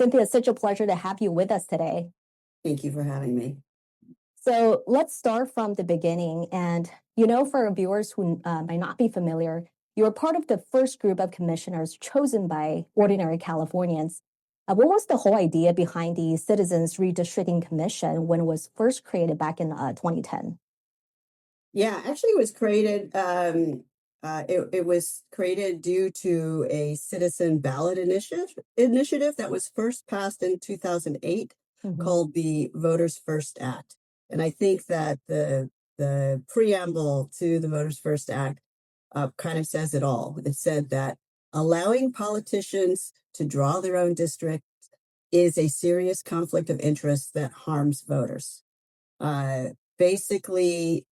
Cynthia, it's such a pleasure to have you with us today. Thank you for having me. So let's start from the beginning. And, for our viewers who might not be familiar, you were part of the first group of commissioners chosen by ordinary Californians. What was the whole idea behind the Citizens Redistricting Commission when it was first created back in 2010? Yeah, actually, it was created. It was created due to a citizen ballot initiative that was first passed in 2008, called the Voters First Act. And I think that the preamble to the Voters First Act kind of says it all. It said that allowing politicians to draw their own district is a serious conflict of interest that harms voters. Basically,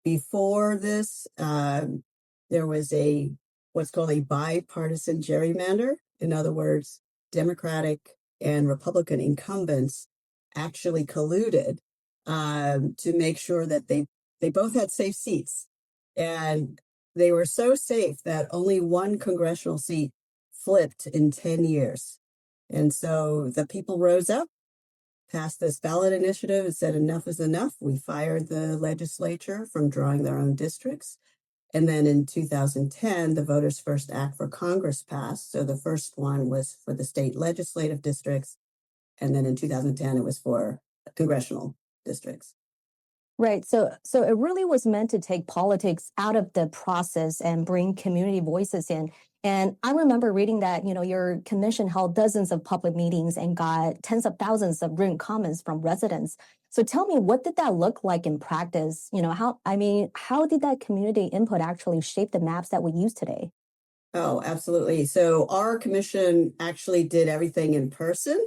before this, there was what's called a bipartisan gerrymander. In other words, Democratic and Republican incumbents actually colluded to make sure that they both had safe seats. And they were so safe that only one congressional seat flipped in 10 years. And so the people rose up, passed this ballot initiative and said, enough is enough. We fired the legislature from drawing their own districts. And then in 2010, the Voters First Act for Congress passed. So the first one was for the state legislative districts. And then in 2010, it was for congressional districts. Right. So it really was meant to take politics out of the process and bring community voices in. And I remember reading that, your commission held dozens of public meetings and got tens of thousands of written comments from residents. So tell me, what did that look like in practice? How did that community input actually shape the maps that we use today? Oh, absolutely. So our commission actually did everything in person.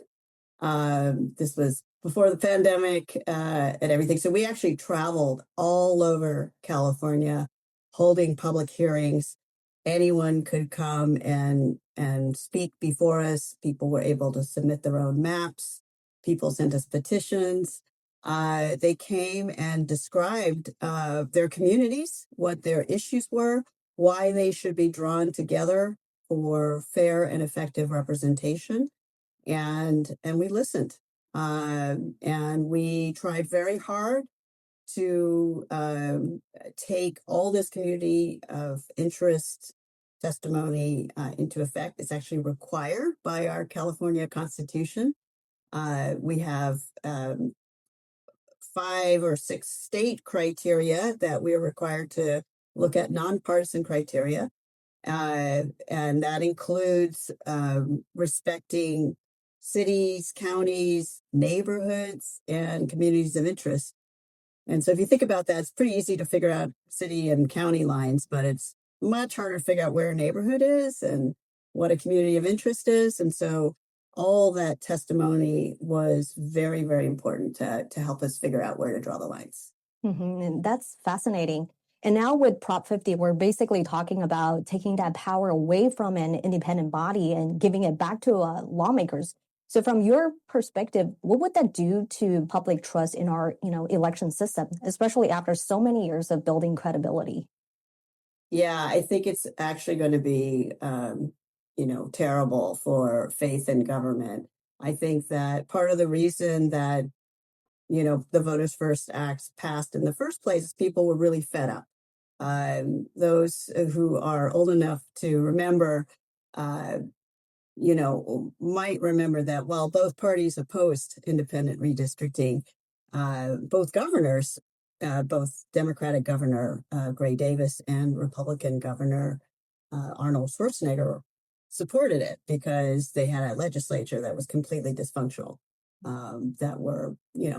This was before the pandemic and everything. So we actually traveled all over California, holding public hearings. Anyone could come and speak before us. People were able to submit their own maps. People sent us petitions. They came and described their communities, what their issues were, why they should be drawn together for fair and effective representation. And we listened. And we tried very hard to take all this community of interest testimony into effect. It's actually required by our California Constitution. We have 5 or 6 state criteria that we are required to look at, nonpartisan criteria. And that includes respecting cities, counties, neighborhoods, and communities of interest. And so if you think about that, it's pretty easy to figure out city and county lines, but it's much harder to figure out where a neighborhood is and what a community of interest is. And so all that testimony was very, very important to help us figure out where to draw the lines. And that's fascinating. And now with Prop 50, we're basically talking about taking that power away from an independent body and giving it back to lawmakers. So from your perspective, what would that do to public trust in our, election system, especially after so many years of building credibility? Yeah, I think it's actually going to be, terrible for faith in government. I think that part of the reason that, the Voters First Act passed in the first place is people were really fed up. Those who are old enough to remember, might remember that while both parties opposed independent redistricting, both governors, both Democratic Governor Gray Davis and Republican Governor Arnold Schwarzenegger supported it because they had a legislature that was completely dysfunctional, that were,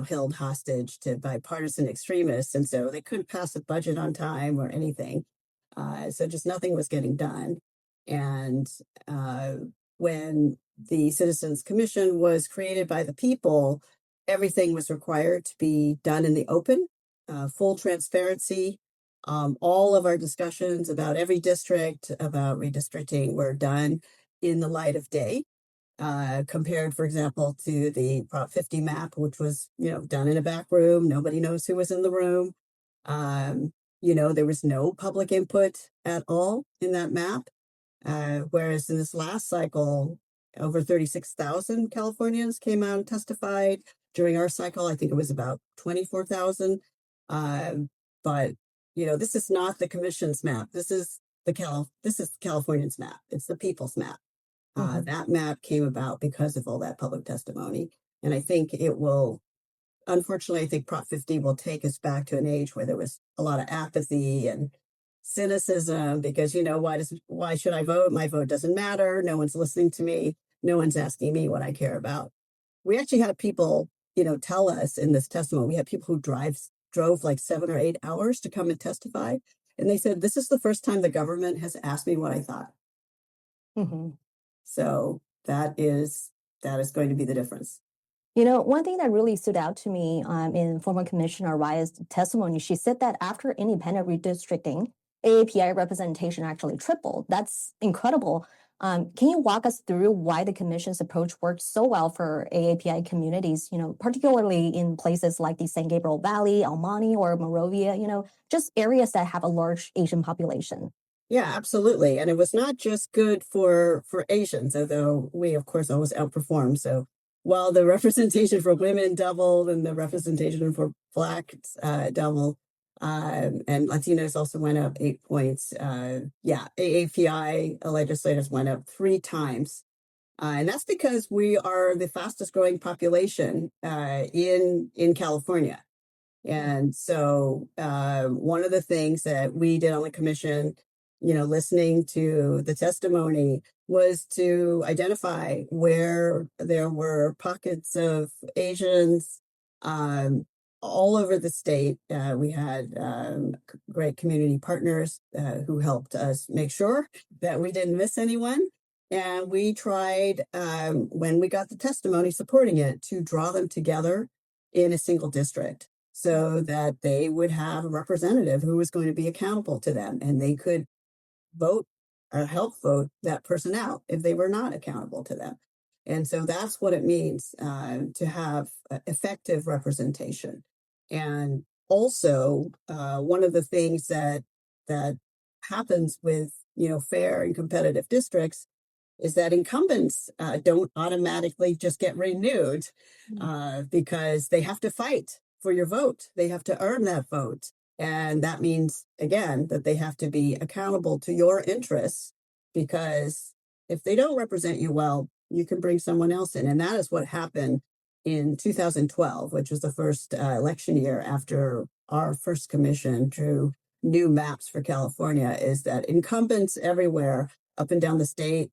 held hostage to bipartisan extremists. And so they couldn't pass a budget on time or anything. So just nothing was getting done. And when the Citizens Commission was created by the people, everything was required to be done in the open, full transparency. All of our discussions about every district, about redistricting, were done in the light of day, compared, for example, to the Prop 50 map, which was, done in a back room. Nobody knows who was in the room. There was no public input at all in that map. Whereas in this last cycle, over 36,000 Californians came out and testified. During our cycle, I think it was about 24,000. But this is not the commission's map. This is Californians' map. It's the people's map. That map came about because of all that public testimony. And I think it will, unfortunately, I think Prop 50 will take us back to an age where there was a lot of apathy and cynicism because, why should I vote? My vote doesn't matter. No one's listening to me. No one's asking me what I care about. We actually had people, tell us in this testimony, we had people who drove like 7 or 8 hours to come and testify. And they said, this is the first time the government has asked me what I thought. So that is going to be the difference. One thing that really stood out to me in former Commissioner Raya's testimony, she said that after independent redistricting, AAPI representation actually tripled. That's incredible. Can you walk us through why the commission's approach worked so well for AAPI communities, particularly in places like the San Gabriel Valley, El Monte, or Monrovia, just areas that have a large Asian population? Yeah, absolutely. And it was not just good for Asians, although we, of course, always outperform. So while the representation for women doubled and the representation for Blacks doubled, and Latinos also went up 8 points. AAPI legislators went up 3 times. And that's because we are the fastest growing population in California. And so one of the things that we did on the commission, listening to the testimony, was to identify where there were pockets of Asians all over the state. We had great community partners who helped us make sure that we didn't miss anyone. And we tried, when we got the testimony supporting it, to draw them together in a single district so that they would have a representative who was going to be accountable to them, and they could vote or help vote that person out if they were not accountable to them. And so that's what it means to have effective representation. And also, one of the things that happens with fair and competitive districts is that incumbents don't automatically just get renewed because they have to fight for your vote. They have to earn that vote. And that means, again, that they have to be accountable to your interests, because if they don't represent you well, you can bring someone else in. And that is what happened in 2012, which was the first election year after our first commission drew new maps for California, is that incumbents everywhere up and down the state,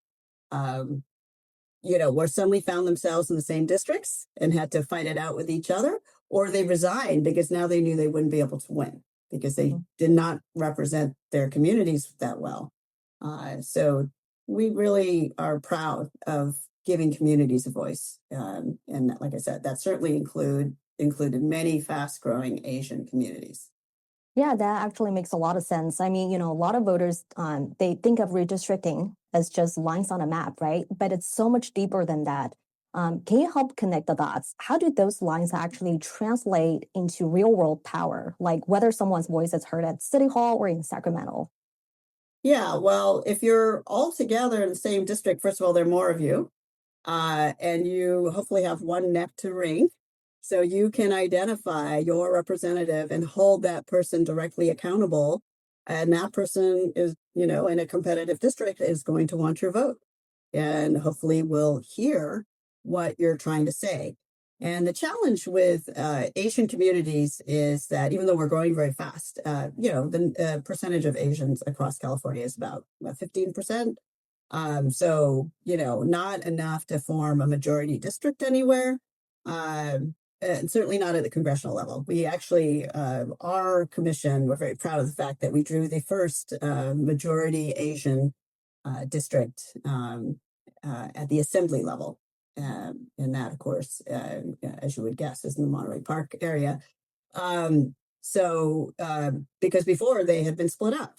were suddenly found themselves in the same districts and had to fight it out with each other, or they resigned because now they knew they wouldn't be able to win because they did not represent their communities that well. So we really are proud of giving communities a voice. And like I said, that certainly included many fast-growing Asian communities. Yeah, that actually makes a lot of sense. I mean, a lot of voters, they think of redistricting as just lines on a map, right? But it's so much deeper than that. Can you help connect the dots? How do those lines actually translate into real world power, like whether someone's voice is heard at City Hall or in Sacramento? Yeah, well, if you're all together in the same district, first of all, there are more of you, and you hopefully have one neck to ring. So you can identify your representative and hold that person directly accountable. And that person is, in a competitive district, is going to want your vote and hopefully will hear what you're trying to say. And the challenge with Asian communities is that even though we're growing very fast, the percentage of Asians across California is about 15%. So, not enough to form a majority district anywhere. And certainly not at the congressional level. We actually, our commission, we're very proud of the fact that we drew the first majority Asian district at the assembly level. And that, of course, as you would guess, is in the Monterey Park area. Because before they had been split up,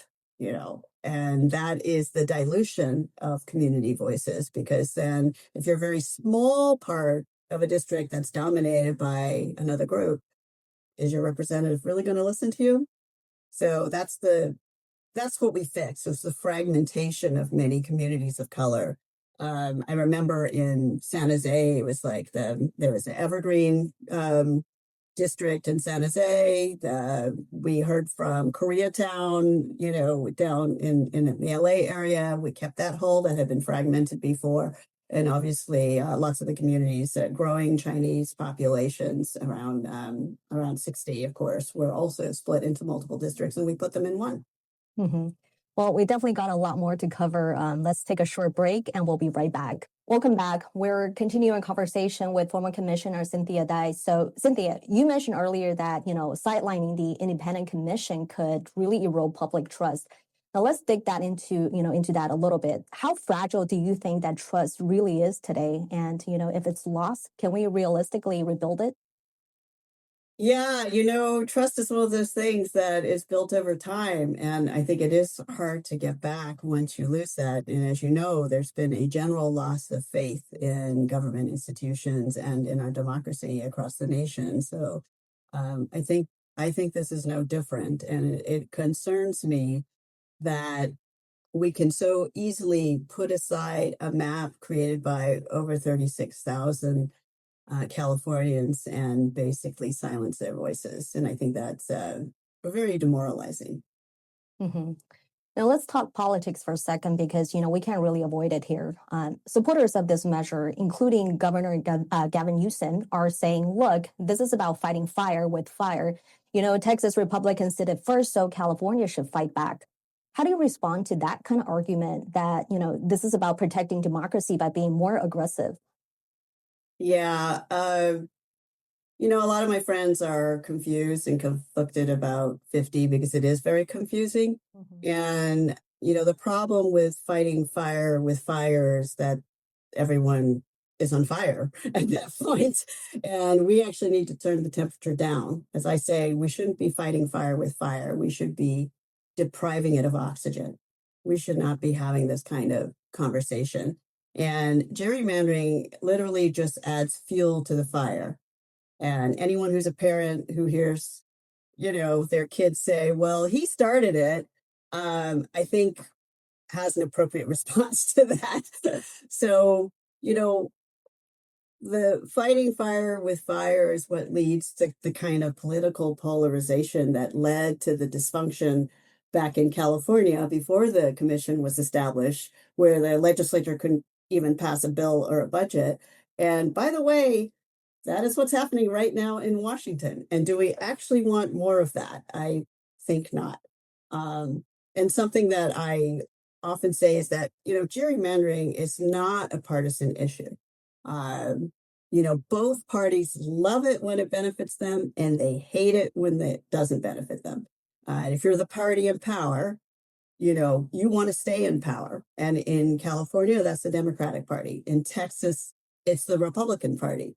and that is the dilution of community voices, because then if you're a very small part of a district that's dominated by another group, is your representative really going to listen to you? So that's what we fix. It's the fragmentation of many communities of color I remember in San Jose, it was like there was an Evergreen district in San Jose. We heard from Koreatown, down in the LA area. We kept that whole that had been fragmented before. And obviously, lots of the communities, growing Chinese populations around 60, of course, were also split into multiple districts, and we put them in one. Hmm. Well, we definitely got a lot more to cover. Let's take a short break and we'll be right back. Welcome back. We're continuing conversation with former Commissioner Cynthia Dai. So, Cynthia, you mentioned earlier that, sidelining the independent commission could really erode public trust. Now, let's dig that into that a little bit. How fragile do you think that trust really is today? And, if it's lost, can we realistically rebuild it? Yeah, trust is one of those things that is built over time. And I think it is hard to get back once you lose that. And as you know, there's been a general loss of faith in government institutions and in our democracy across the nation. So I think this is no different. And it concerns me that we can so easily put aside a map created by over 36,000 Californians and basically silence their voices. And I think that's very demoralizing. Hmm. Now, let's talk politics for a second because, we can't really avoid it here. Supporters of this measure, including Governor Gavin Newsom, are saying, look, this is about fighting fire with fire. Texas Republicans did it first, so California should fight back. How do you respond to that kind of argument that, this is about protecting democracy by being more aggressive? Yeah. A lot of my friends are confused and conflicted about 50 because it is very confusing. Mhm. And, the problem with fighting fire with fire is that everyone is on fire at that point. And we actually need to turn the temperature down. As I say, we shouldn't be fighting fire with fire. We should be depriving it of oxygen. We should not be having this kind of conversation. And gerrymandering literally just adds fuel to the fire. And anyone who's a parent who hears, their kids say, well, he started it, I think has an appropriate response to that. So, you know, the fighting fire with fire is what leads to the kind of political polarization that led to the dysfunction back in California before the commission was established, where the legislature couldn't even pass a bill or a budget. And by the way, that is what's happening right now in Washington. And do we actually want more of that? I think not. And something that I often say is that, gerrymandering is not a partisan issue. Um, both parties love it when it benefits them and they hate it when it doesn't benefit them. And if you're the party in power, you want to stay in power. And in California, that's the Democratic Party. In Texas, it's the Republican Party.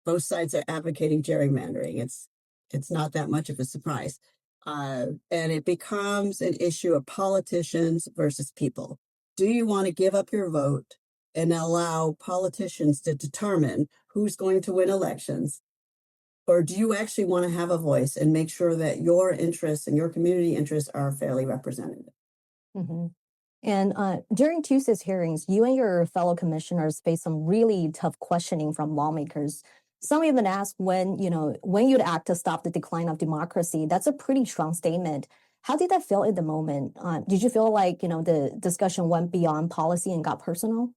Both sides are advocating gerrymandering. It's not that much of a surprise. And it becomes an issue of politicians versus people. Do you want to give up your vote and allow politicians to determine who's going to win elections? Or do you actually want to have a voice and make sure that your interests and your community interests are fairly represented? Hmm. And during Tuesday's hearings, you and your fellow commissioners faced some really tough questioning from lawmakers. Some even asked when you'd act to stop the decline of democracy. That's a pretty strong statement. How did that feel in the moment? Did you feel like, the discussion went beyond policy and got personal?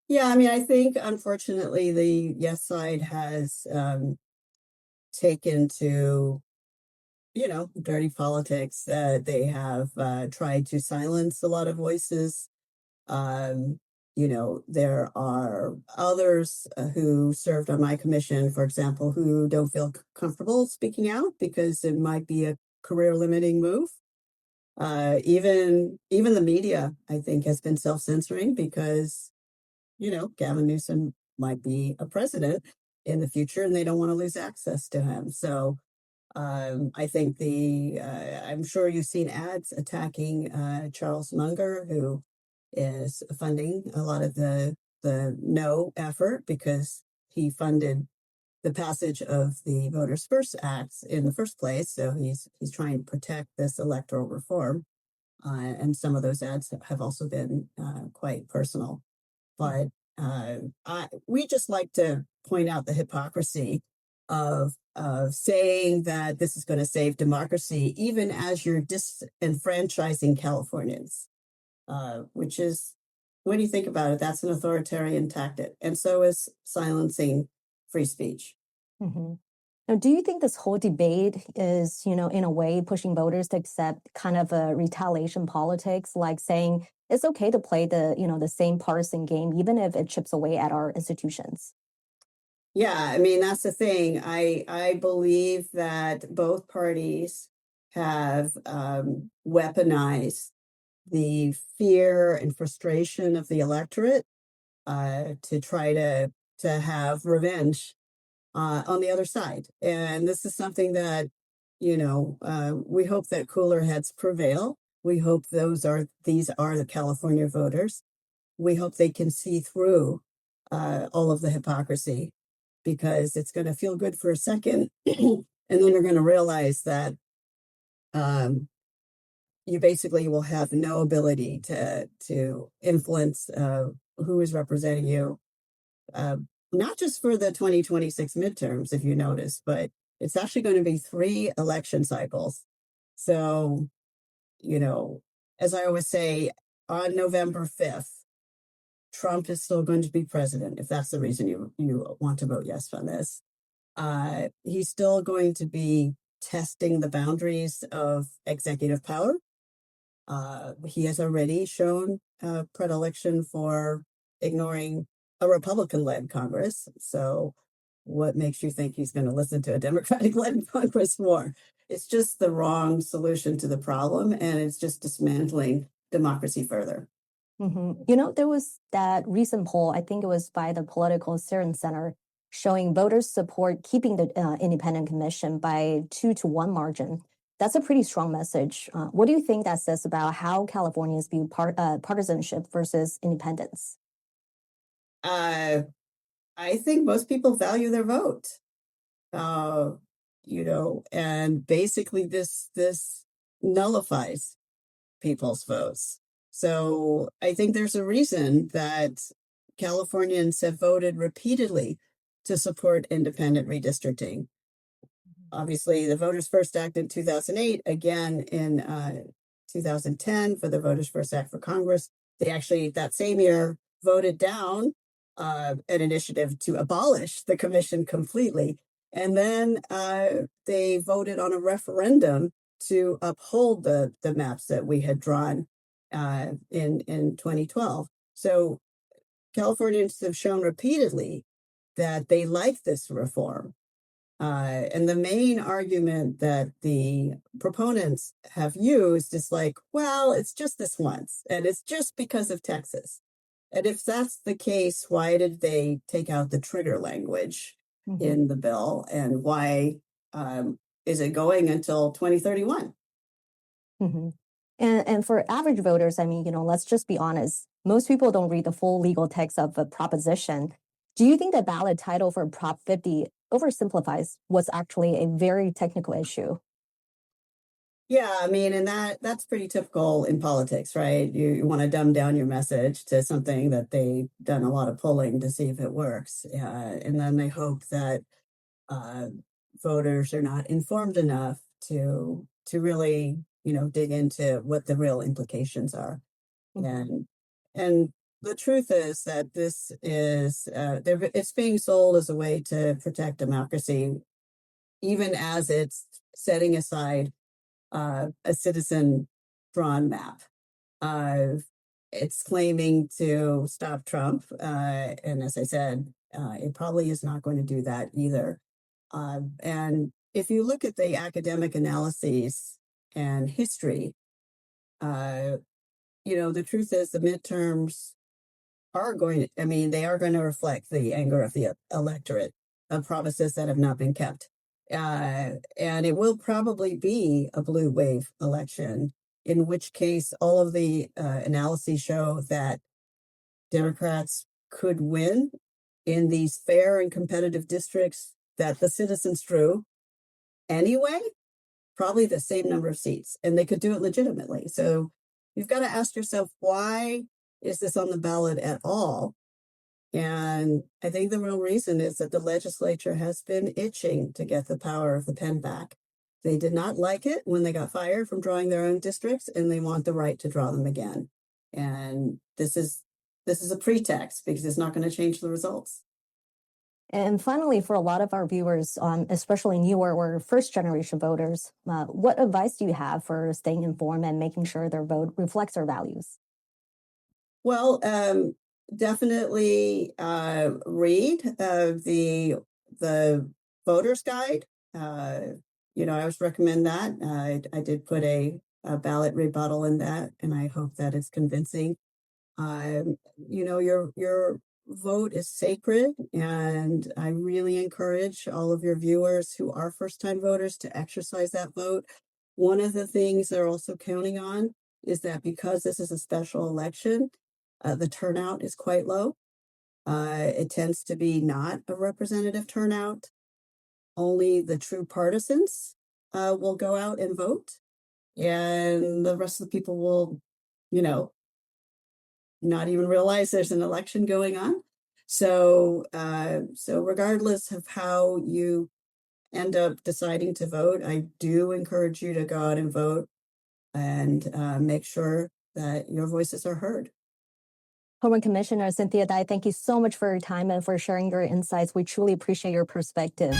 Yeah, I mean, I think unfortunately the yes side has taken to dirty politics. They have tried to silence a lot of voices. Um, there are others who served on my commission, for example, who don't feel comfortable speaking out because it might be a career limiting move. Even the media, I think, has been self censoring because Gavin Newsom might be a president in the future, and they don't want to lose access to him. So I think I'm sure you've seen ads attacking Charles Munger, who is funding a lot of the no effort because he funded the passage of the Voters First Act in the first place. So he's trying to protect this electoral reform. And some of those ads have also been quite personal. But we just like to point out the hypocrisy of saying that this is going to save democracy, even as you're disenfranchising Californians, which is, when you think about it, that's an authoritarian tactic. And so is silencing free speech. Mhm. Now, do you think this whole debate is, in a way, pushing voters to accept kind of a retaliation politics, like saying it's okay to play the same partisan game, even if it chips away at our institutions? Yeah, I mean, that's the thing. I believe that both parties have weaponized the fear and frustration of the electorate to try to have revenge on the other side. And this is something that, we hope that cooler heads prevail. We hope these are the California voters. We hope they can see through all of the hypocrisy, because it's going to feel good for a second. And then you're going to realize that you basically will have no ability to influence who is representing you, not just for the 2026 midterms, if you notice, but it's actually going to be 3 election cycles. So, as I always say, on November 5th, Trump is still going to be president, if that's the reason you want to vote yes on this. He's still going to be testing the boundaries of executive power. He has already shown predilection for ignoring a Republican-led Congress. So what makes you think he's going to listen to a Democratic-led Congress more? It's just the wrong solution to the problem, and it's just dismantling democracy further. There was that recent poll, I think it was by the Political Science Center, showing voters support keeping the independent commission by 2-1 margin. That's a pretty strong message. What do you think that says about how Californians view partisanship versus independence? I think most people value their vote, and basically this nullifies people's votes. So I think there's a reason that Californians have voted repeatedly to support independent redistricting. Obviously, the Voters First Act in 2008, again in 2010 for the Voters First Act for Congress. They actually, that same year, voted down an initiative to abolish the commission completely. And then they voted on a referendum to uphold the maps that we had drawn in 2012. So Californians have shown repeatedly that they like this reform. And the main argument that the proponents have used is like, well, it's just this once, and it's just because of Texas. And if that's the case, why did they take out the trigger language in the bill? And why is it going until 2031? And for average voters, I mean, let's just be honest. Most people don't read the full legal text of a proposition. Do you think the ballot title for Prop 50 oversimplifies what's actually a very technical issue? Yeah, I mean, and that's pretty typical in politics, right? You want to dumb down your message to something that they've done a lot of polling to see if it works. And then they hope that voters are not informed enough to really, dig into what the real implications are. And the truth is that this is it's being sold as a way to protect democracy, even as it's setting aside a citizen drawn map. It's claiming to stop Trump, and as I said, it probably is not going to do that either. And if you look at the academic analyses and history, the truth is the midterms are they are going to reflect the anger of the electorate of promises that have not been kept. And it will probably be a blue wave election, in which case all of the analyses show that Democrats could win in these fair and competitive districts that the citizens drew anyway, probably the same number of seats, and they could do it legitimately. So you've got to ask yourself, why is this on the ballot at all? And I think the real reason is that the legislature has been itching to get the power of the pen back. They did not like it when they got fired from drawing their own districts, and they want the right to draw them again. And this is a pretext because it's not going to change the results. And finally, for a lot of our viewers, especially newer or first-generation voters, what advice do you have for staying informed and making sure their vote reflects their values? Well, definitely read the voter's guide. I always recommend that. I did put a ballot rebuttal in that, and I hope that it's convincing. Your vote is sacred, and I really encourage all of your viewers who are first-time voters to exercise that vote. One of the things they're also counting on is that because this is a special election, the turnout is quite low. It tends to be not a representative turnout. Only the true partisans will go out and vote, and the rest of the people will, not even realize there's an election going on. So regardless of how you end up deciding to vote, I do encourage you to go out and vote and make sure that your voices are heard. Former Commissioner Cynthia Dai, thank you so much for your time and for sharing your insights. We truly appreciate your perspective.